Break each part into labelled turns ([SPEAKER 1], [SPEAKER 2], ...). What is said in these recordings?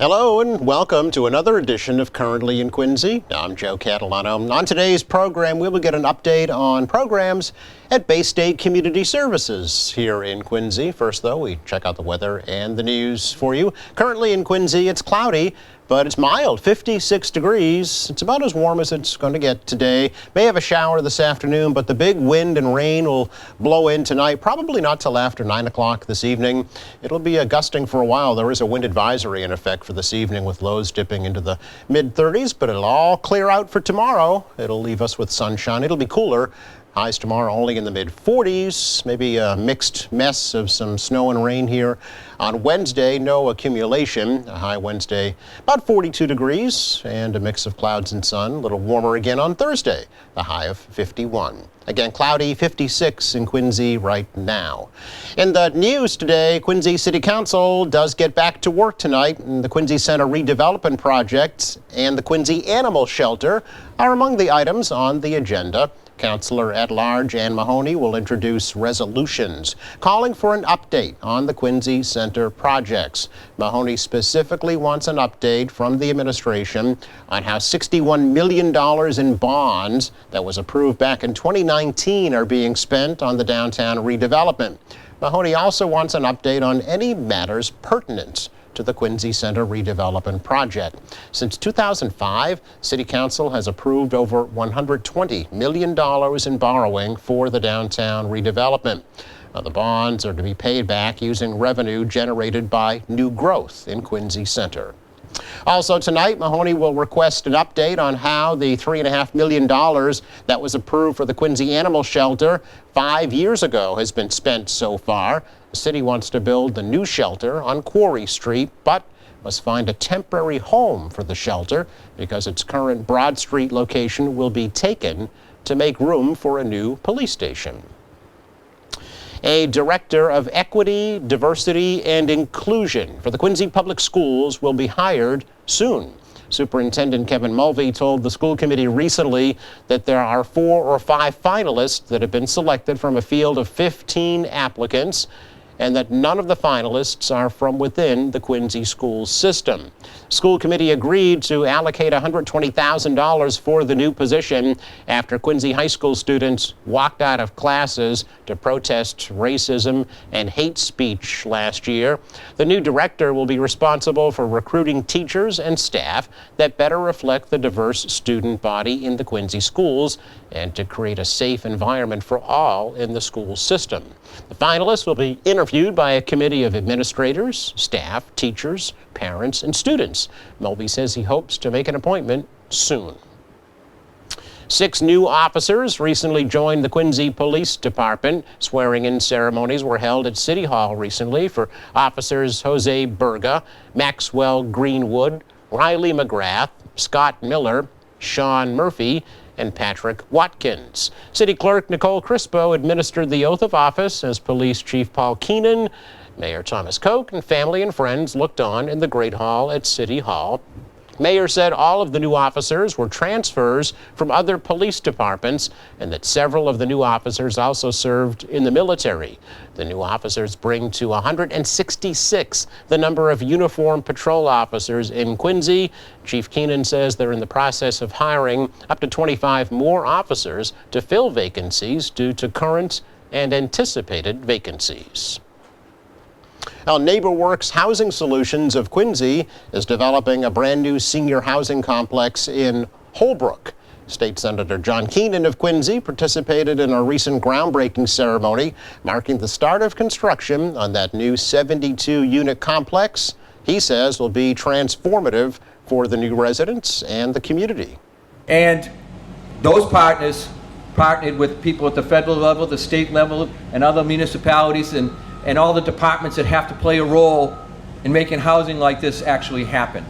[SPEAKER 1] Hello and welcome to another edition of Currently in Quincy. I'm Joe Catalano. On today's program, we will get an update on programs at Bay State Community Services here in Quincy. First, though, we check out the weather and the news for you. Currently in Quincy, it's cloudy, but it's mild, 56 degrees. It's about as warm as it's going to get today. May have a shower this afternoon, but the big wind and rain will blow in tonight, probably not till after 9 o'clock this evening. It'll be gusting for a while. There is a wind advisory in effect for this evening with lows dipping into the mid-30s, but it'll all clear out for tomorrow. It'll leave us with sunshine. It'll be cooler. Highs tomorrow only in the mid-40s, maybe a mixed mess of some snow and rain here. On Wednesday, no accumulation. A high Wednesday, about 42 degrees, and a mix of clouds and sun. A little warmer again on Thursday, the high of 51. Again, cloudy, 56 in Quincy right now. In the news today, Quincy City Council does get back to work tonight. And the Quincy Center redevelopment project and the Quincy Animal Shelter are among the items on the agenda. Councilor at Large Ann Mahoney will introduce resolutions calling for an update on the Quincy Center projects. Mahoney specifically wants an update from the administration on how $61 million in bonds that was approved back in 2019 are being spent on the downtown redevelopment. Mahoney also wants an update on any matters pertinent to the Quincy Center redevelopment project. Since 2005, City Council has approved over $120 million in borrowing for the downtown redevelopment. The bonds are to be paid back using revenue generated by new growth in Quincy Center. Also tonight, Mahoney will request an update on how the $3.5 million that was approved for the Quincy Animal Shelter 5 years ago has been spent so far. The city wants to build the new shelter on Quarry Street, but must find a temporary home for the shelter because its current Broad Street location will be taken to make room for a new police station. A director of equity, diversity, and inclusion for the Quincy Public Schools will be hired soon. Superintendent Kevin Mulvey told the school committee recently that there are 4 or 5 finalists that have been selected from a field of 15 applicants, and that none of the finalists are from within the Quincy school system. School committee agreed to allocate $120,000 for the new position after Quincy high school students walked out of classes to protest racism and hate speech last year. The new director will be responsible for recruiting teachers and staff that better reflect the diverse student body in the Quincy schools and to create a safe environment for all in the school system. The finalists will be interviewed by a committee of administrators, staff, teachers, parents, and students. Mulvey says he hopes to make an appointment soon. 6 new officers recently joined the Quincy Police Department. Swearing-in ceremonies were held at City Hall recently for officers Jose Berga, Maxwell Greenwood, Riley McGrath, Scott Miller, Sean Murphy, and Patrick Watkins. City Clerk Nicole Crispo administered the oath of office as Police Chief Paul Keenan. Mayor Thomas Koch and family and friends looked on in the Great Hall at City Hall. Mayor said all of the new officers were transfers from other police departments and that several of the new officers also served in the military. The new officers bring to 166 the number of uniformed patrol officers in Quincy. Chief Keenan says they're in the process of hiring up to 25 more officers to fill vacancies due to current and anticipated vacancies. Now, NeighborWorks Housing Solutions of Quincy is developing a brand new senior housing complex in Holbrook. State Senator John Keenan of Quincy participated in a recent groundbreaking ceremony marking the start of construction on that new 72-unit complex. He says will be transformative for the new residents and the community.
[SPEAKER 2] And those partners partnered with people at the federal level, the state level, and other municipalities and all the departments that have to play a role in making housing like this actually happen.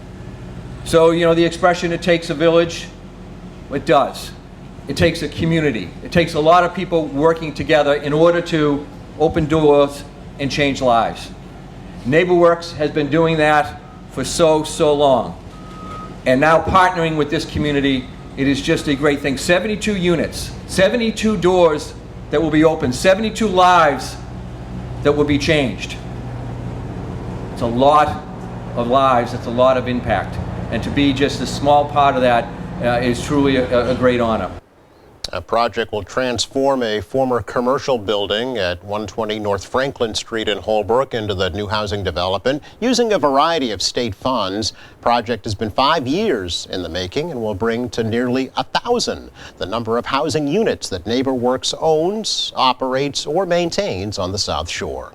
[SPEAKER 2] So, you know, the expression, it takes a village, it does. It takes a community. It takes a lot of people working together in order to open doors and change lives. NeighborWorks has been doing that for so long. And now partnering with this community, it is just a great thing. 72 units, 72 doors that will be open, 72 lives that will be changed. It's a lot of lives, it's a lot of impact. And to be just a small part of that is truly a great honor.
[SPEAKER 1] A project will transform a former commercial building at 120 North Franklin Street in Holbrook into the new housing development using a variety of state funds. Project has been 5 years in the making and will bring to nearly 1,000 the number of housing units that NeighborWorks owns, operates, or maintains on the South Shore.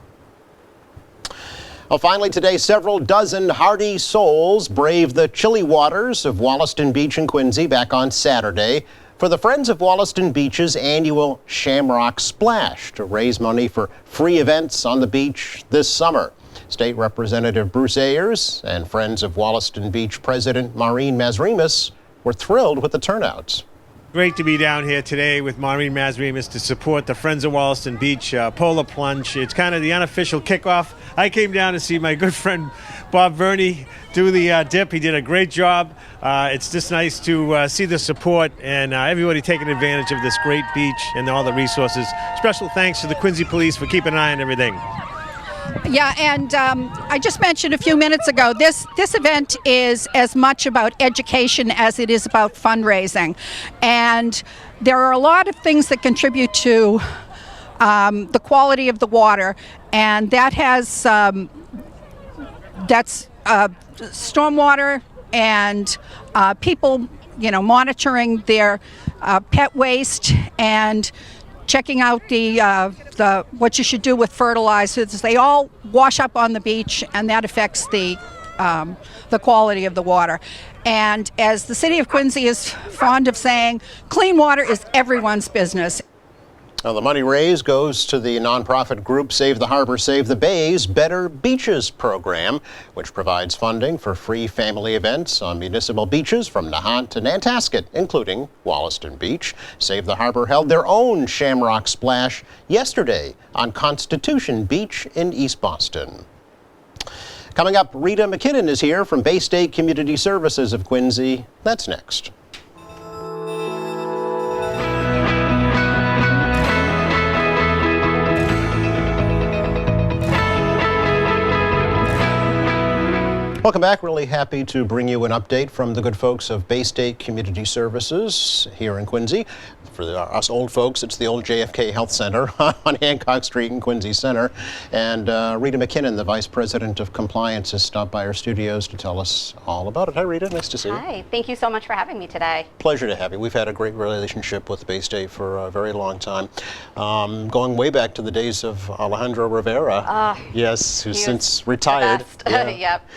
[SPEAKER 1] Well, finally today, several dozen hardy souls braved the chilly waters of Wollaston Beach in Quincy back on Saturday for the Friends of Wollaston Beach's annual Shamrock Splash to raise money for free events on the beach this summer. State Representative Bruce Ayers and Friends of Wollaston Beach President Maureen Mazrimas were thrilled with the turnouts.
[SPEAKER 3] Great to be down here today with Maureen Mazrimas to support the Friends of Wollaston Beach Polar Plunge. It's kind of the unofficial kickoff. I came down to see my good friend Bob Verney do the dip. He did a great job. It's just nice to see the support and everybody taking advantage of this great beach and all the resources. Special thanks to the Quincy Police for keeping an eye on everything.
[SPEAKER 4] Yeah, and I just mentioned a few minutes ago, this event is as much about education as it is about fundraising. And there are a lot of things that contribute to the quality of the water, and that has that's stormwater and people, monitoring their pet waste and checking out the what you should do with fertilizers. They all wash up on the beach, and that affects the quality of the water. And as the city of Quincy is fond of saying, clean water is everyone's business.
[SPEAKER 1] Now, the money raised goes to the nonprofit group Save the Harbor, Save the Bays Better Beaches program, which provides funding for free family events on municipal beaches from Nahant to Nantasket, including Wollaston Beach. Save the Harbor held their own Shamrock Splash yesterday on Constitution Beach in East Boston. Coming up, Rita McKinnon is here from Bay State Community Services of Quincy. That's next. Welcome back. Really happy to bring you an update from the good folks of Bay State Community Services here in Quincy. For us old folks, it's the old JFK Health Center on Hancock Street in Quincy Center. And Rita McKinnon, the Vice President of Compliance, has stopped by our studios to tell us all about it. Hi, Rita. Nice to see you.
[SPEAKER 5] Hi. Thank you so much for having me today.
[SPEAKER 1] Pleasure to have you. We've had a great relationship with Bay State for a very long time, going way back to the days of Alejandro Rivera. Yes, who's since retired.
[SPEAKER 5] Yep.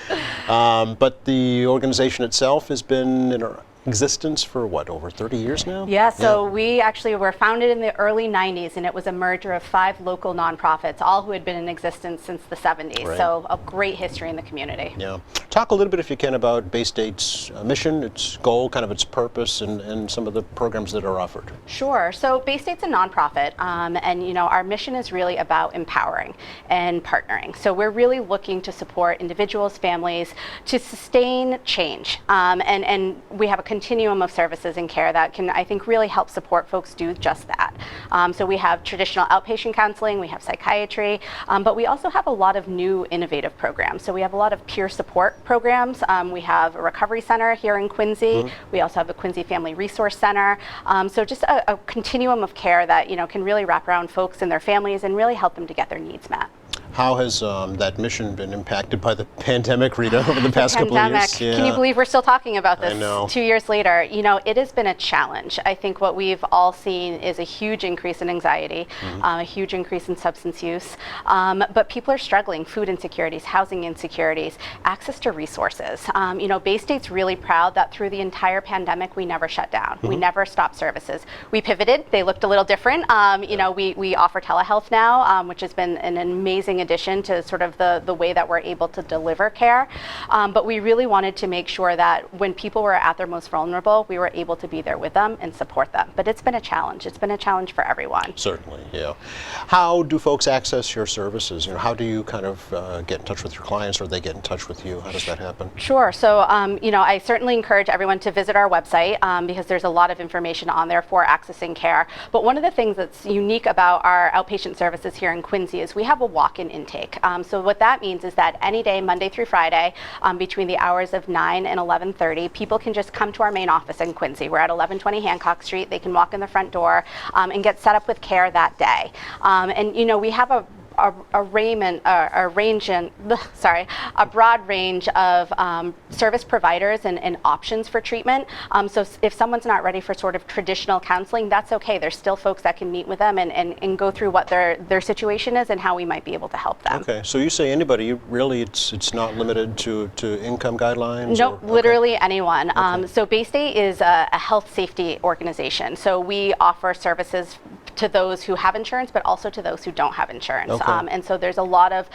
[SPEAKER 1] But the organization itself has been in existence for what, over 30 years now?
[SPEAKER 5] Yeah, so we actually were founded in the early 90s, and it was a merger of 5 local nonprofits, all who had been in existence since the 70s.
[SPEAKER 1] Right.
[SPEAKER 5] So a great history in the community.
[SPEAKER 1] Yeah. Talk a little bit, if you can, about Bay State's mission, its goal, kind of its purpose, and some of the programs that are offered.
[SPEAKER 5] Sure. So Bay State's a nonprofit, and our mission is really about empowering and partnering. So we're really looking to support individuals, families, to sustain change, and we have a continuum of services and care that can, I think, really help support folks do just that. So we have traditional outpatient counseling, we have psychiatry, but we also have a lot of new innovative programs. So we have a lot of peer support programs. We have a recovery center here in Quincy. We also have a Quincy Family Resource Center. So just a continuum of care that can really wrap around folks and their families and really help them to get their needs met.
[SPEAKER 1] How has that mission been impacted by the pandemic, Rita, over the past couple of years?
[SPEAKER 5] Yeah. Can you believe we're still talking about this
[SPEAKER 1] I know.
[SPEAKER 5] 2 years later? It has been a challenge. I think what we've all seen is a huge increase in anxiety, a huge increase in substance use, but people are struggling. Food insecurities, housing insecurities, access to resources. Bay State's really proud that through the entire pandemic, we never shut down. We never stopped services. We pivoted. They looked a little different. We offer telehealth now, which has been an amazing addition to sort of the way that we're able to deliver care. But we really wanted to make sure that when people were at their most vulnerable, we were able to be there with them and support them. But it's been a challenge. It's been a challenge for everyone.
[SPEAKER 1] Certainly, yeah. How do folks access your services? How do you kind of get in touch with your clients, or they get in touch with you? How does that happen?
[SPEAKER 5] Sure. So, I certainly encourage everyone to visit our website because there's a lot of information on there for accessing care. But one of the things that's unique about our outpatient services here in Quincy is we have a walk-in intake. So what that means is that any day, Monday through Friday, between the hours of 9 and 11:30, people can just come to our main office in Quincy. We're at 1120 Hancock Street. They can walk in the front door and get set up with care that day. And we have a broad range of service providers and options for treatment. So if someone's not ready for sort of traditional counseling, that's okay. There's still folks that can meet with them and go through what their situation is and how we might be able to help them.
[SPEAKER 1] Okay, so you say anybody, really it's not limited to income guidelines?
[SPEAKER 5] No,
[SPEAKER 1] or?
[SPEAKER 5] literally anyone.
[SPEAKER 1] Okay.
[SPEAKER 5] So Baystate is a health safety organization. So we offer services to those who have insurance, but also to those who don't have insurance.
[SPEAKER 1] Okay.
[SPEAKER 5] And so there's a lot of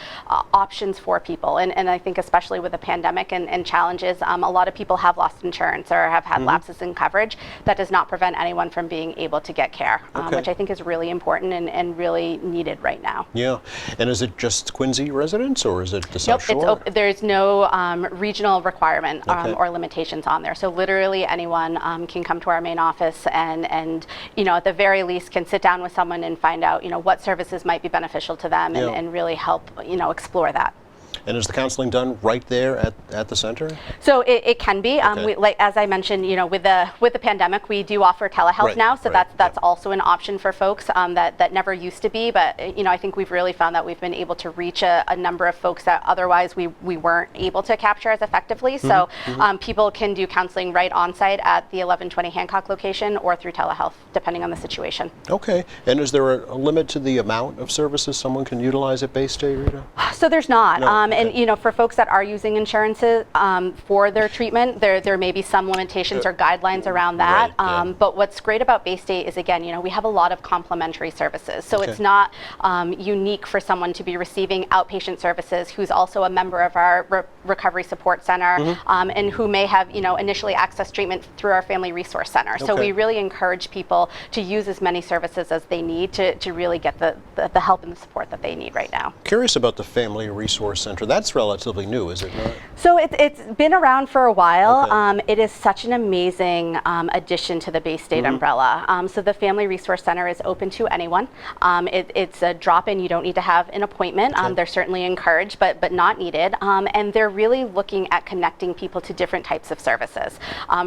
[SPEAKER 5] options for people. And I think especially with the pandemic and challenges, a lot of people have lost insurance or have had lapses in coverage. That does not prevent anyone from being able to get care,
[SPEAKER 1] Okay.
[SPEAKER 5] which I think is really important and really needed right now.
[SPEAKER 1] Yeah, and is it just Quincy residents or is it the South
[SPEAKER 5] Nope,
[SPEAKER 1] Shore?
[SPEAKER 5] there's no regional requirement
[SPEAKER 1] Okay.
[SPEAKER 5] or limitations on there. So literally anyone can come to our main office and at the very least can sit down with someone and find out what services might be beneficial to them
[SPEAKER 1] Yeah.
[SPEAKER 5] and really help explore that.
[SPEAKER 1] And is the counseling done right there at the center?
[SPEAKER 5] So it can be.
[SPEAKER 1] Okay.
[SPEAKER 5] Like as I mentioned, with the pandemic, we do offer telehealth
[SPEAKER 1] Right,
[SPEAKER 5] now. So
[SPEAKER 1] right,
[SPEAKER 5] that's
[SPEAKER 1] yeah.
[SPEAKER 5] also an option for folks that never used to be. But I think we've really found that we've been able to reach a number of folks that otherwise we weren't able to capture as effectively. So people can do counseling right on site at the 1120 Hancock location or through telehealth, depending on the situation.
[SPEAKER 1] Okay, and is there a limit to the amount of services someone can utilize at Baystate, Rita?
[SPEAKER 5] So there's not.
[SPEAKER 1] No, okay.
[SPEAKER 5] And for folks that are using insurances for their treatment, there may be some limitations or guidelines around that.
[SPEAKER 1] Right, yeah.
[SPEAKER 5] But what's great about Baystate is, again, we have a lot of complementary services. So
[SPEAKER 1] Okay.
[SPEAKER 5] it's not unique for someone to be receiving outpatient services who's also a member of our recovery support center and who may have initially accessed treatment through our family resource center. So
[SPEAKER 1] Okay.
[SPEAKER 5] we really encourage people to use as many services as they need to really get the help and the support that they need right now.
[SPEAKER 1] Curious about the Family Resource Center. That's relatively new, is it not?
[SPEAKER 5] So it's been around for a while.
[SPEAKER 1] Okay.
[SPEAKER 5] It is such an amazing addition to the Baystate umbrella. So the Family Resource Center is open to anyone. It's a drop-in. You don't need to have an appointment.
[SPEAKER 1] Okay.
[SPEAKER 5] They're certainly encouraged, but not needed. And they're really looking at connecting people to different types of services.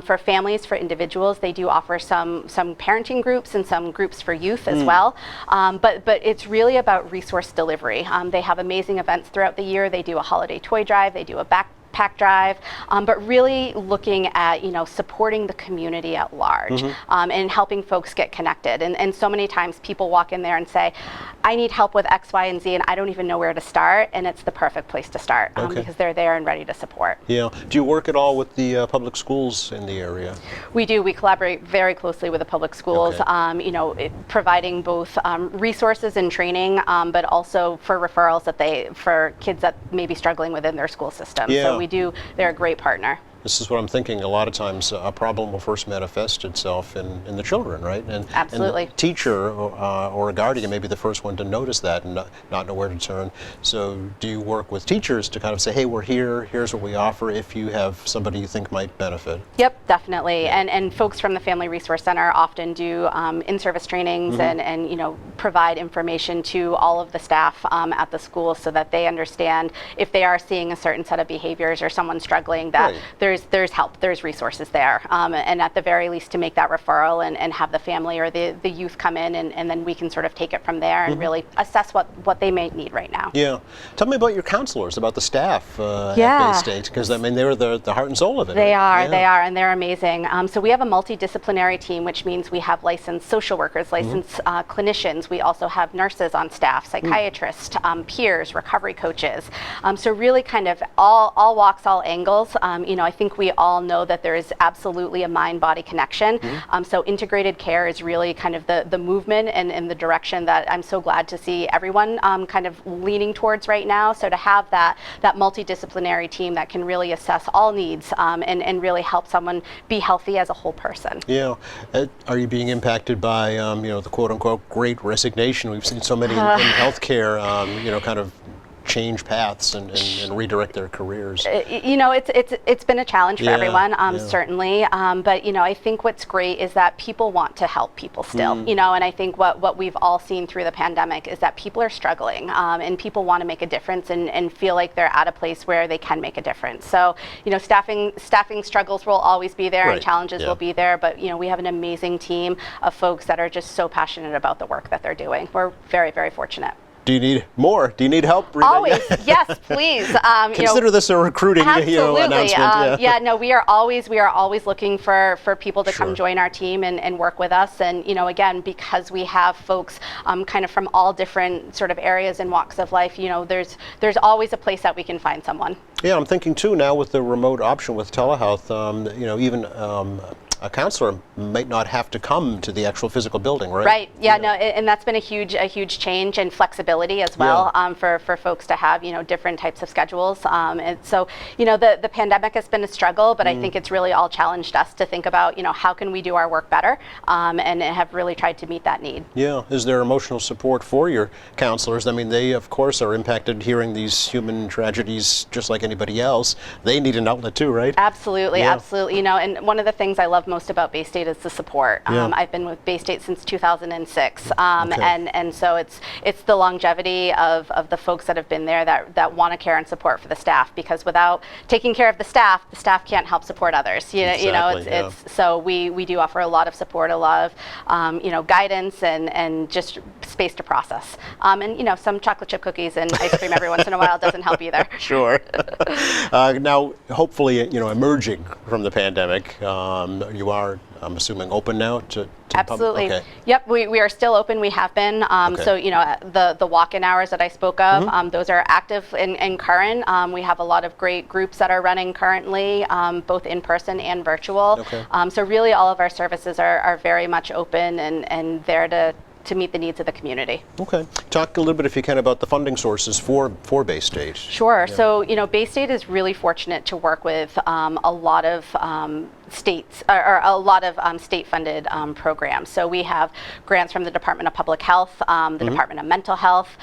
[SPEAKER 5] For families, for individuals, they do offer some parenting groups and some groups for youth as well. But it's really about resource delivery. They have amazing events throughout the year. They do a holiday toy drive. They do a backpack drive, but really looking at supporting the community at large and helping folks get connected. And so many times people walk in there and say, I need help with X, Y, and Z, and I don't even know where to start. And it's the perfect place to start
[SPEAKER 1] Okay.
[SPEAKER 5] because they're there and ready to support.
[SPEAKER 1] Yeah. Do you work at all with the public schools in the area?
[SPEAKER 5] We do. We collaborate very closely with the public schools,
[SPEAKER 1] Okay.
[SPEAKER 5] providing both resources and training, but also for referrals for kids that may be struggling within their school system.
[SPEAKER 1] Yeah.
[SPEAKER 5] So they're a great partner.
[SPEAKER 1] This is what I'm thinking. A lot of times a problem will first manifest itself in the children, right? And
[SPEAKER 5] Absolutely.
[SPEAKER 1] And the teacher or a guardian may be the first one to notice that and not know where to turn. So do you work with teachers to kind of say, hey, we're here, here's what we offer if you have somebody you think might benefit?
[SPEAKER 5] Yep, definitely. And folks from the Family Resource Center often do in-service trainings and provide information to all of the staff at the school so that they understand if they are seeing a certain set of behaviors or someone struggling that
[SPEAKER 1] Right.
[SPEAKER 5] there's help, there's resources there. And at the very least to make that referral and have the family or the youth come in and then we can sort of take it from there and really assess what they may need right now.
[SPEAKER 1] Yeah. Tell me about your counselors, about the staff at
[SPEAKER 5] Yeah.
[SPEAKER 1] Baystate, because I mean they're the heart and soul of it.
[SPEAKER 5] They
[SPEAKER 1] right?
[SPEAKER 5] are, and they're amazing. So we have a multidisciplinary team, which means we have licensed social workers, licensed clinicians. We also have nurses on staff, psychiatrists, peers, recovery coaches. So really kind of all walks, all angles. I think we all know that there is absolutely a mind-body connection. So integrated care is really kind of the movement and the direction that I'm so glad to see everyone kind of leaning towards right now. So to have that multidisciplinary team that can really assess all needs and really help someone be healthy as a whole person.
[SPEAKER 1] Yeah. Are you being impacted by, the quote-unquote great resignation? We've seen so many in healthcare, kind of change paths and redirect their careers.
[SPEAKER 5] You know, it's been a challenge for
[SPEAKER 1] Yeah,
[SPEAKER 5] everyone,
[SPEAKER 1] yeah.
[SPEAKER 5] certainly. But you know, I think what's great is that people want to help people still. You know, and I think what we've all seen through the pandemic is that people are struggling, and people want to make a difference and feel like they're at a place where they can make a difference. So, you know, staffing struggles will always be there,
[SPEAKER 1] Right,
[SPEAKER 5] and challenges
[SPEAKER 1] yeah.
[SPEAKER 5] will be there. But you know, we have an amazing team of folks that are just so passionate about the work that they're doing. We're very, very fortunate.
[SPEAKER 1] Do you need more? Do you need help, Rita?
[SPEAKER 5] Always, yes, please.
[SPEAKER 1] Consider this a recruiting
[SPEAKER 5] Absolutely.
[SPEAKER 1] announcement.
[SPEAKER 5] Yeah, no, we are always looking for people to
[SPEAKER 1] Sure.
[SPEAKER 5] come join our team and work with us. And you know, again, because we have folks kind of from all different sort of areas and walks of life, you know, there's always a place that we can find someone.
[SPEAKER 1] Yeah, I'm thinking too now with the remote option with telehealth, you know, even a counselor might not have to come to the actual physical building, right?
[SPEAKER 5] Right. Yeah. No. And that's been a huge change and flexibility as well for folks to have, you know, different types of schedules. And so, you know, the pandemic has been a struggle, but I think it's really all challenged us to think about, you know, how can we do our work better, and have really tried to meet that need.
[SPEAKER 1] Yeah. Is there emotional support for your counselors? I mean, they of course are impacted hearing these human tragedies just like anybody else. They need an outlet too, right?
[SPEAKER 5] Absolutely,
[SPEAKER 1] Yeah.
[SPEAKER 5] absolutely. You know, and one of the things I love most about Bay State is the support.
[SPEAKER 1] Yeah.
[SPEAKER 5] I've been with Bay State since 2006,
[SPEAKER 1] Okay.
[SPEAKER 5] and so it's the longevity of the folks that have been there that want to care and support for the staff, because without taking care of the staff can't help support others. You know,
[SPEAKER 1] Exactly, yeah.
[SPEAKER 5] it's so we do offer a lot of support, a lot of you know, guidance and just space to process. And you know, some chocolate chip cookies and ice cream every once in a while doesn't help either.
[SPEAKER 1] Sure. Now, hopefully, you know, emerging from the pandemic, you are, I'm assuming, open now to the public?
[SPEAKER 5] Absolutely.
[SPEAKER 1] Okay.
[SPEAKER 5] Yep, we are still open. We have been.
[SPEAKER 1] Okay.
[SPEAKER 5] So, you know, the walk-in hours that I spoke of, those are active and current. We have a lot of great groups that are running currently, both in person and virtual.
[SPEAKER 1] Okay.
[SPEAKER 5] So really all of our services are very much open and there to meet the needs of the community.
[SPEAKER 1] Okay. Talk a little bit, if you can, about the funding sources for Bay State.
[SPEAKER 5] Sure. So, you know, Bay State is really fortunate to work with a lot of states or a lot of state-funded programs. So we have grants from the Department of Public Health, the Department of Mental Health.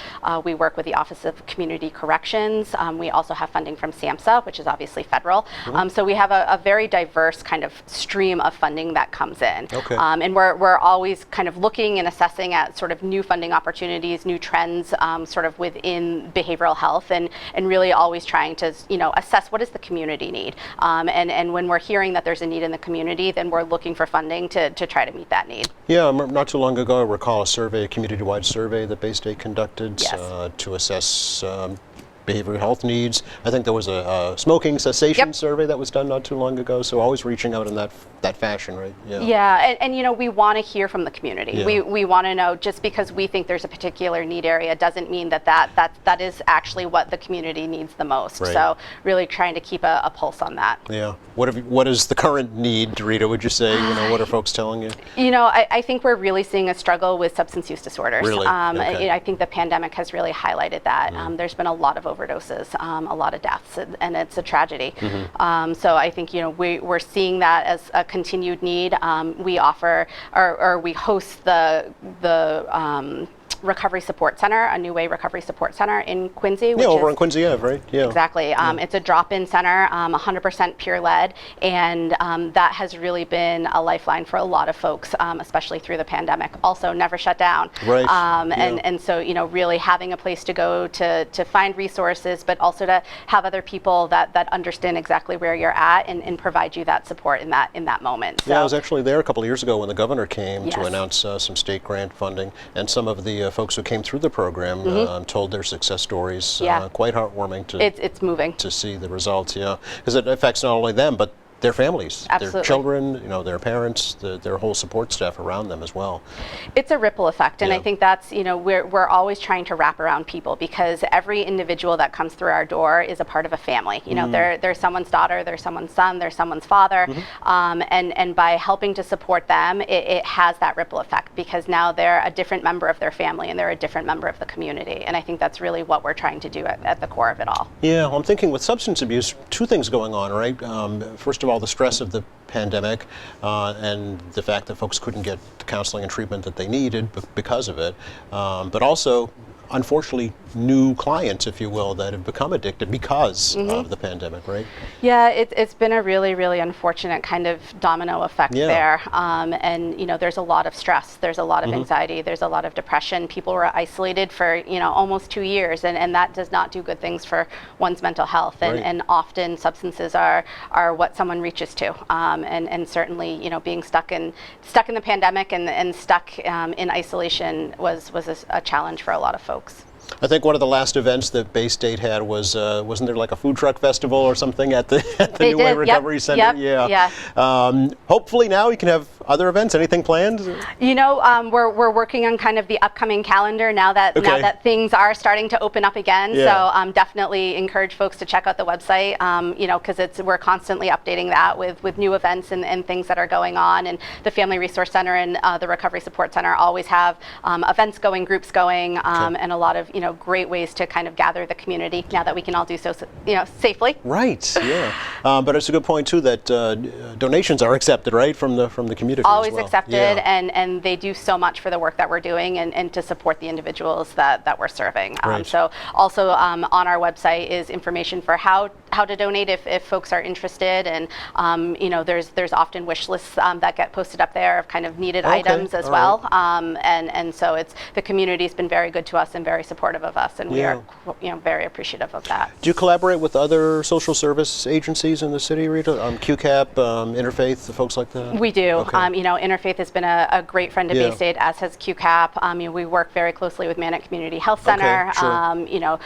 [SPEAKER 5] We work with the Office of Community Corrections. We also have funding from SAMHSA, which is obviously federal. So we have a very diverse kind of stream of funding that comes in.
[SPEAKER 1] Okay.
[SPEAKER 5] And we're always kind of looking and assessing at sort of new funding opportunities, new trends sort of within behavioral health, and really always trying to, you know, assess what does the community need. And when we're hearing that there's a need in the community, then we're looking for funding to try to meet that need.
[SPEAKER 1] Yeah, not too long ago, I recall a survey, a community-wide survey that Bay State conducted
[SPEAKER 5] Yes.
[SPEAKER 1] to assess behavioral health needs. I think there was a smoking cessation
[SPEAKER 5] Yep.
[SPEAKER 1] survey that was done not too long ago, so always reaching out in that fashion, right?
[SPEAKER 5] Yeah, and you know, we want to hear from the community.
[SPEAKER 1] Yeah.
[SPEAKER 5] We want to know, just because we think there's a particular need area doesn't mean that is actually what the community needs the most.
[SPEAKER 1] Right.
[SPEAKER 5] So really trying to keep a pulse on that.
[SPEAKER 1] Yeah. What is the current need, Rita, would you say? You know, what are folks telling you?
[SPEAKER 5] You know, I think we're really seeing a struggle with substance use disorders.
[SPEAKER 1] Really? Okay.
[SPEAKER 5] I think the pandemic has really highlighted that. There's been a lot of overdoses, a lot of deaths, and it's a tragedy. So I think, you know, we're seeing that as a continued need. We offer or we host the Recovery Support Center, a New Way Recovery Support Center in Quincy. Which
[SPEAKER 1] Over
[SPEAKER 5] is
[SPEAKER 1] on Quincy Ave, right? Yeah.
[SPEAKER 5] Exactly. It's a drop-in center, 100% pure lead, and that has really been a lifeline for a lot of folks, especially through the pandemic. Also, never shut down.
[SPEAKER 1] Right.
[SPEAKER 5] And so, you know, really having a place to go to find resources, but also to have other people that understand exactly where you're at and provide you that support in that moment.
[SPEAKER 1] Yeah, I
[SPEAKER 5] So-
[SPEAKER 1] was actually there a couple of years ago when the governor came to
[SPEAKER 5] Yes.
[SPEAKER 1] announce some state grant funding, and some of the folks who came through the program told their success stories.
[SPEAKER 5] Yeah.
[SPEAKER 1] Quite heartwarming
[SPEAKER 5] it's moving.
[SPEAKER 1] to see the results, yeah, because it affects not only them, but their families, their
[SPEAKER 5] Absolutely.
[SPEAKER 1] children, you know, their parents, their whole support staff around them as well.
[SPEAKER 5] It's a ripple effect, and
[SPEAKER 1] Yeah.
[SPEAKER 5] I think that's, you know, we're always trying to wrap around people, because every individual that comes through our door is a part of a family. You know, they're someone's daughter, they're someone's son, they're someone's father, and by helping to support them, it has that ripple effect, because now they're a different member of their family and they're a different member of the community, and I think that's really what we're trying to do at the core of it all.
[SPEAKER 1] Yeah, well, I'm thinking with substance abuse, two things going on, right? First of all, the stress of the pandemic and the fact that folks couldn't get the counseling and treatment that they needed because of it, but also unfortunately, new clients, if you will, that have become addicted because of the pandemic, right?
[SPEAKER 5] Yeah, it's been a really, really unfortunate kind of domino effect there. And, you know, there's a lot of stress, there's a lot of anxiety, there's a lot of depression. People were isolated for, you know, almost 2 years, and that does not do good things for one's mental health. And often substances are what someone reaches to. And certainly, you know, being stuck in the pandemic and stuck in isolation was a challenge for a lot of folks.
[SPEAKER 1] I think one of the last events that Bay State had was, wasn't there like a food truck festival or something at the New Way Recovery Center?
[SPEAKER 5] Yeah.
[SPEAKER 1] Hopefully now we can have other events. Anything planned?
[SPEAKER 5] You know, we're working on kind of the upcoming calendar now that things are starting to open up again. So definitely encourage folks to check out the website. You know, because we're constantly updating that with new events and things that are going on. And the Family Resource Center and the Recovery Support Center always have events going, groups going, and a lot of, you know, great ways to kind of gather the community now that we can all do so, you know, safely.
[SPEAKER 1] Right. Yeah. But it's a good point too that donations are accepted, right, from the community.
[SPEAKER 5] Always
[SPEAKER 1] as well.
[SPEAKER 5] accepted, and they do so much for the work that we're doing and to support the individuals that we're serving. So also on our website is information for how to donate if folks are interested, and you know, there's often wish lists that get posted up there of kind of needed items as well. And so the community's been very good to us and very supportive of us, and we are, you know, very appreciative of that.
[SPEAKER 1] Do you collaborate with other social service agencies in the city, Rita? QCAP, Interfaith, the folks like that?
[SPEAKER 5] We do. You know, Interfaith has been a great friend of Bay State, as has QCAP. You know, we work very closely with Manic Community Health Center. You know,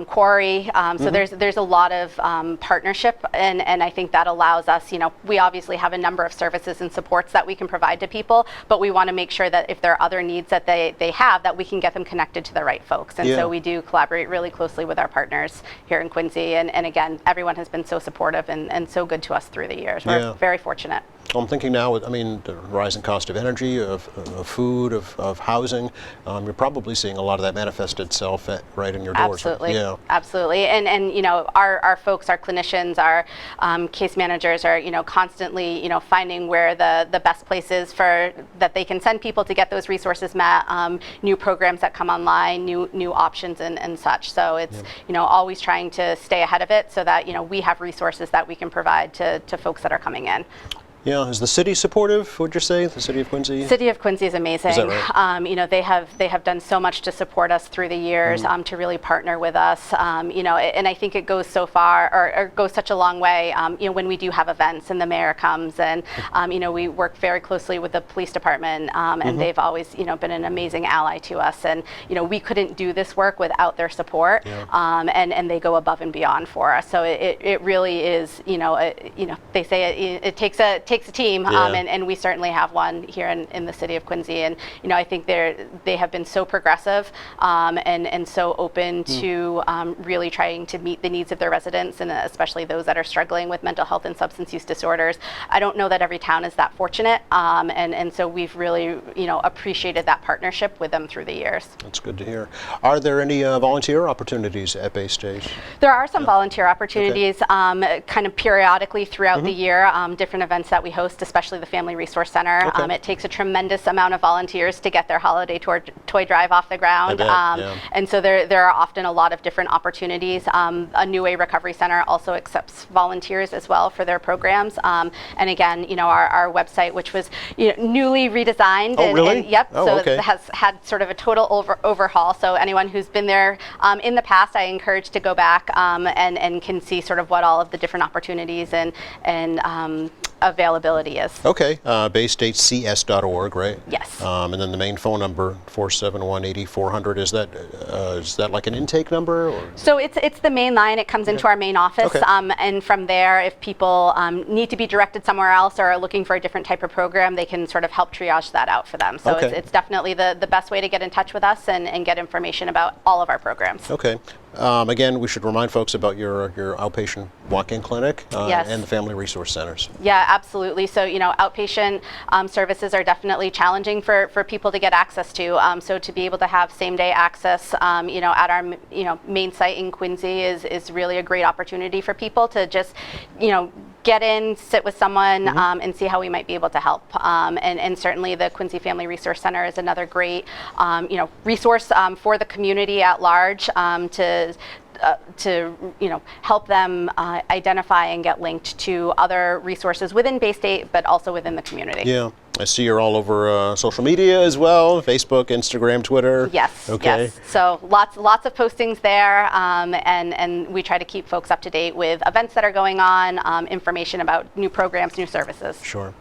[SPEAKER 5] Quarry. So there's a lot of partnership, and I think that allows us. You know, we obviously have a number of services and supports that we can provide to people, but we want to make sure that if there are other needs that they have, that we can get them connected to the right folks. And so we do collaborate really closely with our partners here in Quincy. And again, everyone has been so supportive and so good to us through the years. We're very fortunate.
[SPEAKER 1] I'm thinking now, I mean, the rising cost of energy, of food, of housing, you're probably seeing a lot of that manifest itself right in your doors.
[SPEAKER 5] Absolutely. Absolutely. And you know, our folks, our clinicians, our case managers are, you know, constantly, you know, finding where the best places for that they can send people to get those resources met, new programs that come online, new options and such. So it's, you know, always trying to stay ahead of it so that, you know, we have resources that we can provide to folks that are coming in.
[SPEAKER 1] Yeah, is the city supportive, would you say, the city of Quincy?
[SPEAKER 5] City of Quincy is amazing.
[SPEAKER 1] Is that right?
[SPEAKER 5] You know, they have done so much to support us through the years, to really partner with us. You know, and I think it goes so far, or goes such a long way. You know, when we do have events and the mayor comes, and you know, we work very closely with the police department, and they've always, you know, been an amazing ally to us. And you know, we couldn't do this work without their support, and they go above and beyond for us. So it really is, you know, they say it takes a team, and we certainly have one here in the city of Quincy. And you know, I think they have been so progressive and so open to really trying to meet the needs of their residents, and especially those that are struggling with mental health and substance use disorders. I don't know that every town is that fortunate, and so we've really, you know, appreciated that partnership with them through the years.
[SPEAKER 1] That's good to hear. Are there any volunteer opportunities at Bay State?
[SPEAKER 5] There are some volunteer opportunities, kind of periodically throughout the year, different events that we host, especially the Family Resource Center. It takes a tremendous amount of volunteers to get their holiday toy drive off the ground. And so there are often a lot of different opportunities. A New Way Recovery Center also accepts volunteers as well for their programs. And again, you know, our website, which was, you know, newly redesigned.
[SPEAKER 1] Oh, really?
[SPEAKER 5] It has had sort of a total overhaul. So anyone who's been there in the past, I encourage to go back and can see sort of what all of the different opportunities and availability is.
[SPEAKER 1] Okay, baystatecs.org, right?
[SPEAKER 5] Yes.
[SPEAKER 1] And then the main phone number, 471-8400, is that like an intake number? Or?
[SPEAKER 5] So it's the main line. It comes into our main office, and from there, if people need to be directed somewhere else or are looking for a different type of program, they can sort of help triage that out for them. So it's definitely the best way to get in touch with us and get information about all of our programs.
[SPEAKER 1] Okay. Again, we should remind folks about your outpatient walk-in clinic and the Family Resource Centers.
[SPEAKER 5] Yeah, absolutely. So, you know, outpatient services are definitely challenging for people to get access to. So to be able to have same-day access, you know, at our, you know, main site in Quincy is really a great opportunity for people to just, you know, get in, sit with someone, and see how we might be able to help. And certainly the Quincy Family Resource Center is another great, resource for the community at large to help them identify and get linked to other resources within Bay State, but also within the community.
[SPEAKER 1] Yeah. I see you're all over social media as well, Facebook, Instagram, Twitter.
[SPEAKER 5] Yes,
[SPEAKER 1] Okay.
[SPEAKER 5] yes. So lots of postings there, and we try to keep folks up to date with events that are going on, information about new programs, new services.
[SPEAKER 1] Sure.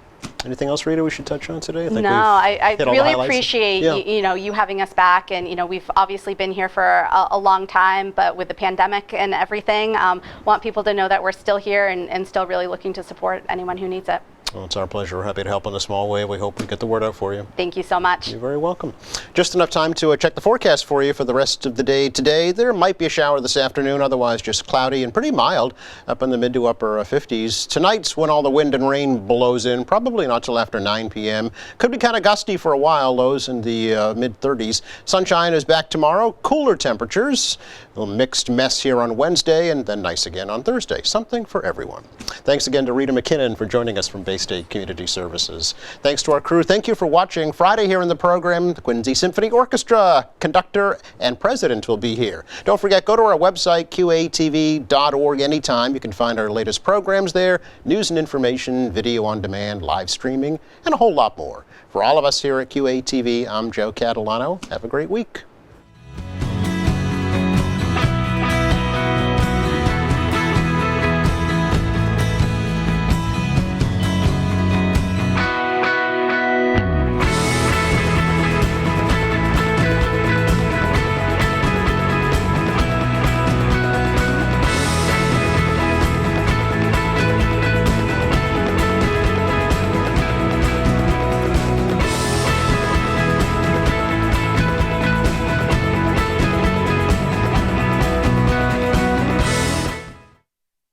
[SPEAKER 1] Anything else, Rita, we should touch on today?
[SPEAKER 5] No, I
[SPEAKER 1] hit all the
[SPEAKER 5] really
[SPEAKER 1] highlights.
[SPEAKER 5] appreciate
[SPEAKER 1] Yeah.
[SPEAKER 5] you having us back, and we've obviously been here for a long time, but with the pandemic and everything, want people to know that we're still here and still really looking to support anyone who needs it.
[SPEAKER 1] Well, it's our pleasure. We're happy to help in a small way. We hope we get the word out for you.
[SPEAKER 5] Thank you so much.
[SPEAKER 1] You're very welcome. Just enough time to check the forecast for you for the rest of the day today. There might be a shower this afternoon, otherwise just cloudy and pretty mild up in the mid to upper 50s. Tonight's when all the wind and rain blows in, probably not till after 9 p.m. Could be kind of gusty for a while, lows in the mid 30s. Sunshine is back tomorrow, cooler temperatures. A little mixed mess here on Wednesday and then nice again on Thursday. Something for everyone. Thanks again to Rita McKinnon for joining us from Bay State Community Services. Thanks to our crew. Thank you for watching. Friday here in the program, the Quincy Symphony Orchestra conductor and president will be here. Don't forget, go to our website, qatv.org anytime. You can find our latest programs there, news and information, video on demand, live streaming, and a whole lot more. For all of us here at QATV, I'm Joe Catalano. Have a great week.